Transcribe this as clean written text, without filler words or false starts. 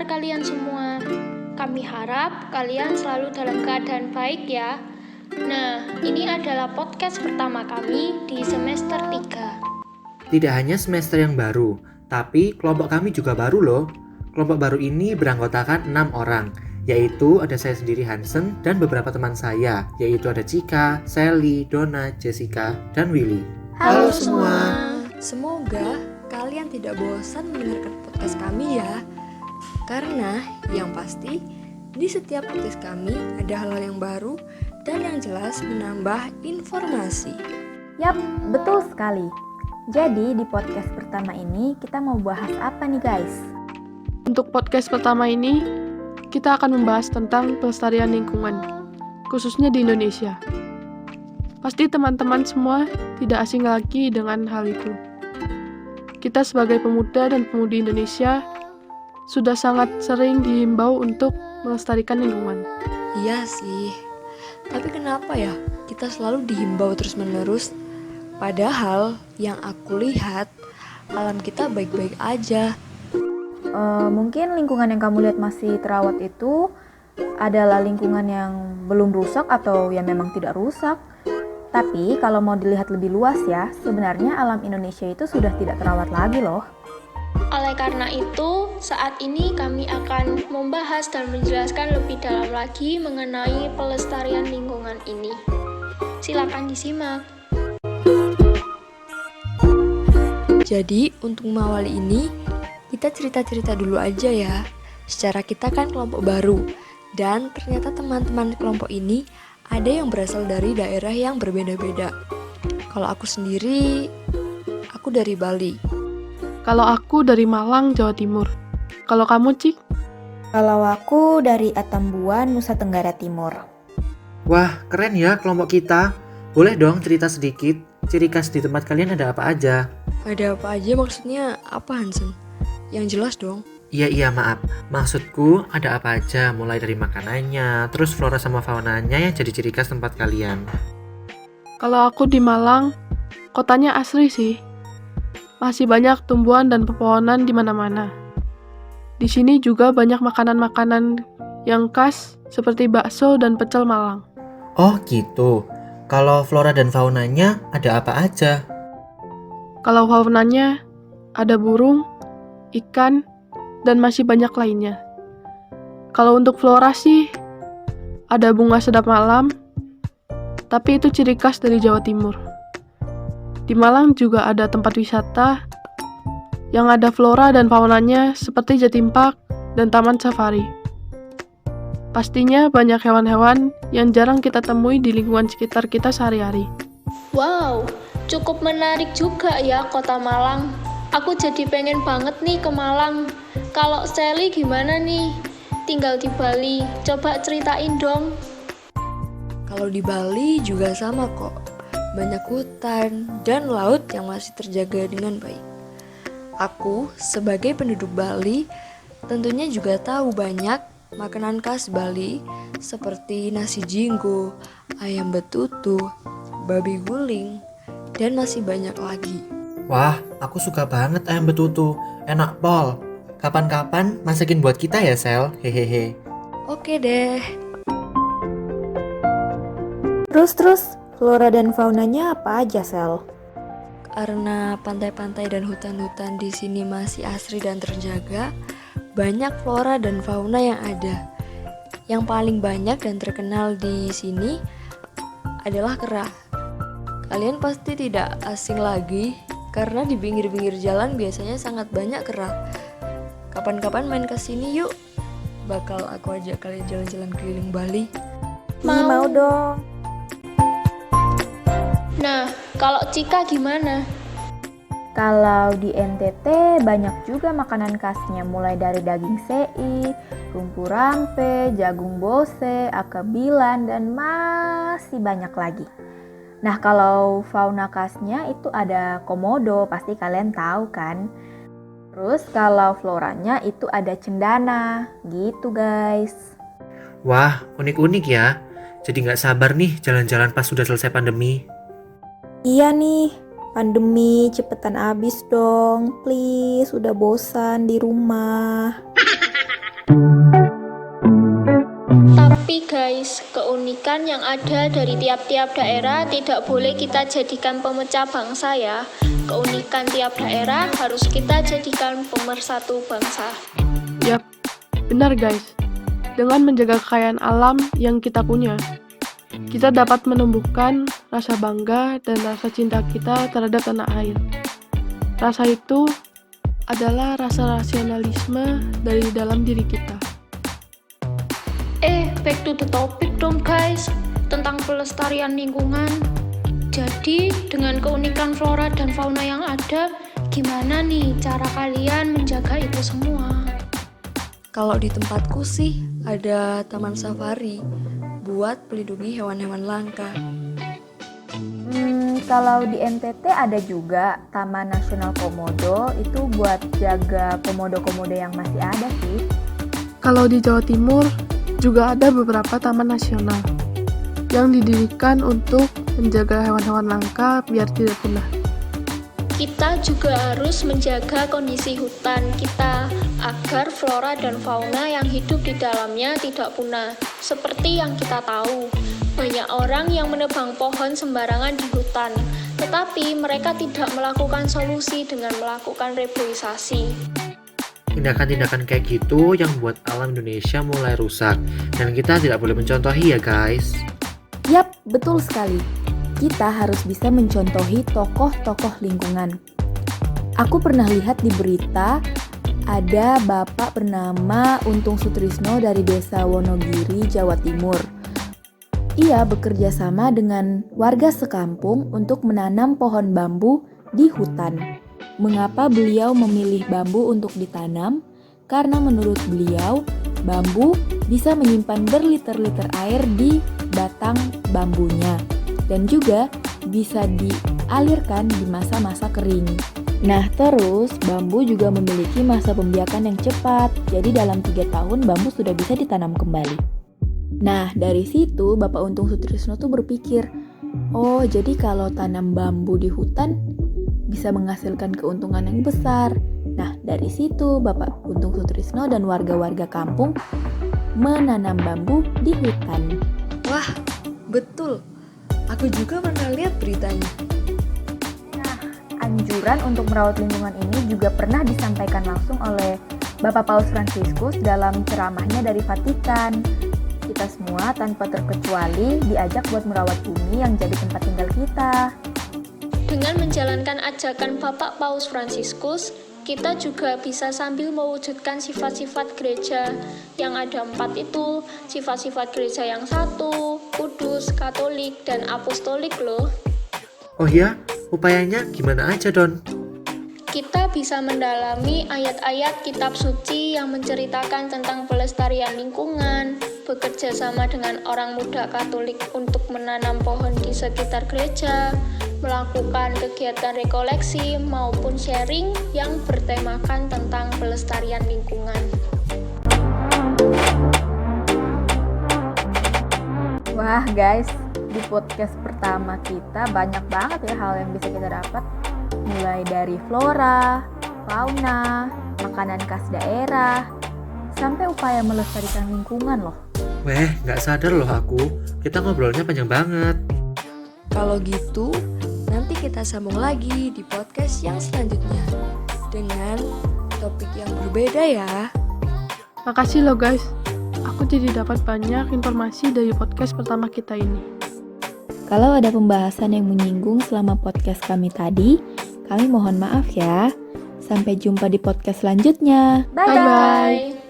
kabar kalian semua? Kami harap kalian selalu dalam keadaan baik ya. Nah, ini adalah podcast pertama kami di semester 3. Tidak hanya semester yang baru, tapi kelompok kami juga baru loh. Kelompok baru ini beranggotakan 6 orang, yaitu ada saya sendiri Hansen dan beberapa teman saya, yaitu ada Cika, Sally, Donna, Jessica, dan Willy. Halo semua. Semoga kalian tidak bosan mendengarkan podcast kami ya. Karena yang pasti di setiap podcast kami ada hal-hal yang baru dan yang jelas menambah informasi. Yap, betul sekali. Jadi di podcast pertama ini kita mau bahas apa nih guys? Untuk podcast pertama ini, kita akan membahas tentang pelestarian lingkungan, khususnya di Indonesia. Pasti teman-teman semua tidak asing lagi dengan hal itu. Kita sebagai pemuda dan pemudi Indonesia sudah sangat sering dihimbau untuk melestarikan lingkungan. Iya sih, tapi kenapa ya kita selalu dihimbau terus-menerus? Padahal yang aku lihat, alam kita baik-baik aja. Mungkin lingkungan yang kamu lihat masih terawat itu adalah lingkungan yang belum rusak atau yang memang tidak rusak. Tapi kalau mau dilihat lebih luas ya, sebenarnya alam Indonesia itu sudah tidak terawat lagi loh. Oleh karena itu, saat ini kami akan membahas dan menjelaskan lebih dalam lagi mengenai pelestarian lingkungan ini. Silakan disimak. Jadi untuk mengawali ini, kita cerita-cerita dulu aja ya. Secara kita kan kelompok baru, dan ternyata teman-teman kelompok ini ada yang berasal dari daerah yang berbeda-beda. Kalau aku sendiri, aku dari Bali. Kalau aku dari Malang, Jawa Timur. Kalau kamu, Cik? Kalau aku dari Attambuan, Nusa Tenggara Timur. Wah, keren ya kelompok kita. Boleh dong cerita sedikit, ciri khas di tempat kalian ada apa aja? Ada apa aja maksudnya apa Hansen? Yang jelas dong. Iya maaf, maksudku ada apa aja mulai dari makanannya, terus flora sama faunanya yang jadi ciri khas tempat kalian. Kalau aku di Malang, kotanya asri sih. Masih banyak tumbuhan dan pepohonan di mana-mana. Di sini juga banyak makanan-makanan yang khas seperti bakso dan pecel Malang. Oh gitu, kalau flora dan faunanya ada apa aja? Kalau faunanya ada burung, ikan, dan masih banyak lainnya. Kalau untuk flora sih, ada bunga sedap malam, tapi itu ciri khas dari Jawa Timur. Di Malang juga ada tempat wisata yang ada flora dan faunanya seperti Jatim Park dan Taman Safari. Pastinya banyak hewan-hewan yang jarang kita temui di lingkungan sekitar kita sehari-hari. Wow, cukup menarik juga ya kota Malang. Aku jadi pengen banget nih ke Malang. Kalau Sally gimana nih? Tinggal di Bali, coba ceritain dong. Kalau di Bali juga sama kok. Banyak hutan dan laut yang masih terjaga dengan baik. Aku sebagai penduduk Bali tentunya juga tahu banyak makanan khas Bali seperti nasi jinggo, ayam betutu, babi guling, dan masih banyak lagi. Wah, aku suka banget ayam betutu, enak pol. Kapan-kapan masakin buat kita ya, Sel? Hehehe. Oke deh. Terus, flora dan faunanya apa aja, Sel? Karena pantai-pantai dan hutan-hutan di sini masih asri dan terjaga, banyak flora dan fauna yang ada. Yang paling banyak dan terkenal di sini adalah kera. Kalian pasti tidak asing lagi karena di pinggir-pinggir jalan biasanya sangat banyak kera. Kapan-kapan main ke sini yuk. Bakal aku ajak kalian jalan-jalan keliling Bali. Mau dong. Nah, kalau Cika gimana? Kalau di NTT banyak juga makanan khasnya mulai dari daging sei, rumpu rampe, jagung bose, akabilan, dan masih banyak lagi. Nah kalau fauna khasnya itu ada komodo, pasti kalian tahu kan? Terus kalau floranya itu ada cendana, gitu guys. Wah, unik-unik ya. Jadi nggak sabar nih jalan-jalan pas sudah selesai pandemi. Iya nih, pandemi cepetan abis dong, please, udah bosan di rumah. Tapi guys, keunikan yang ada dari tiap-tiap daerah tidak boleh kita jadikan pemecah bangsa ya. Keunikan tiap daerah harus kita jadikan pemersatu bangsa. Yap, benar guys. Dengan menjaga kekayaan alam yang kita punya, kita dapat menumbuhkan rasa bangga dan rasa cinta kita terhadap tanah air. Rasa itu adalah rasa rasionalisme dari dalam diri kita. Back to the topic dong guys, tentang pelestarian lingkungan. Jadi, dengan keunikan flora dan fauna yang ada, gimana nih cara kalian menjaga itu semua? Kalau di tempatku sih ada taman safari buat melindungi hewan-hewan langka. Kalau di NTT ada juga Taman Nasional Komodo, itu buat jaga komodo-komodo yang masih ada sih. Kalau di Jawa Timur juga ada beberapa taman nasional yang didirikan untuk menjaga hewan-hewan langka biar tidak punah. Kita juga harus menjaga kondisi hutan kita agar flora dan fauna yang hidup di dalamnya tidak punah. Seperti yang kita tahu, banyak orang yang menebang pohon sembarangan di hutan, tetapi mereka tidak melakukan solusi dengan melakukan reboisasi. Tindakan-tindakan kayak gitu yang buat alam Indonesia mulai rusak, dan kita tidak boleh mencontohi ya guys. Yap, betul sekali. Kita harus bisa mencontohi tokoh-tokoh lingkungan. Aku pernah lihat di berita, ada bapak bernama Untung Sutrisno dari desa Wonogiri, Jawa Timur. Ia bekerja sama dengan warga sekampung untuk menanam pohon bambu di hutan. Mengapa beliau memilih bambu untuk ditanam? Karena menurut beliau, bambu bisa menyimpan berliter-liter air di batang bambunya dan juga bisa dialirkan di masa-masa kering. Nah, terus bambu juga memiliki masa pembiakan yang cepat, jadi dalam 3 tahun bambu sudah bisa ditanam kembali. Nah, dari situ Bapak Untung Sutrisno tuh berpikir, oh jadi kalau tanam bambu di hutan bisa menghasilkan keuntungan yang besar. Nah, dari situ Bapak Untung Sutrisno dan warga-warga kampung menanam bambu di hutan. Wah, betul. Aku juga pernah lihat beritanya. Nah, anjuran untuk merawat lingkungan ini juga pernah disampaikan langsung oleh Bapak Paus Fransiskus dalam ceramahnya dari Vatikan. Kita semua tanpa terkecuali diajak buat merawat bumi yang jadi tempat tinggal kita. Dengan menjalankan ajakan Bapak Paus Fransiskus, kita juga bisa sambil mewujudkan sifat-sifat gereja yang ada 4 itu, sifat-sifat gereja yang 1, kudus, katolik, dan apostolik loh. Oh ya, upayanya gimana aja Don? Kita bisa mendalami ayat-ayat kitab suci yang menceritakan tentang pelestarian lingkungan, bekerja sama dengan orang muda Katolik untuk menanam pohon di sekitar gereja, melakukan kegiatan rekoleksi maupun sharing yang bertemakan tentang pelestarian lingkungan. Wah guys, di podcast pertama kita banyak banget ya hal yang bisa kita dapat. Mulai dari flora, fauna, makanan khas daerah, sampai upaya melestarikan lingkungan loh. Weh, nggak sadar loh aku, kita ngobrolnya panjang banget. Kalau gitu, nanti kita sambung lagi di podcast yang selanjutnya dengan topik yang berbeda ya. Makasih loh guys, aku jadi dapat banyak informasi dari podcast pertama kita ini. Kalau ada pembahasan yang menyinggung selama podcast kami tadi, kami mohon maaf ya. Sampai jumpa di podcast selanjutnya. Bye-bye.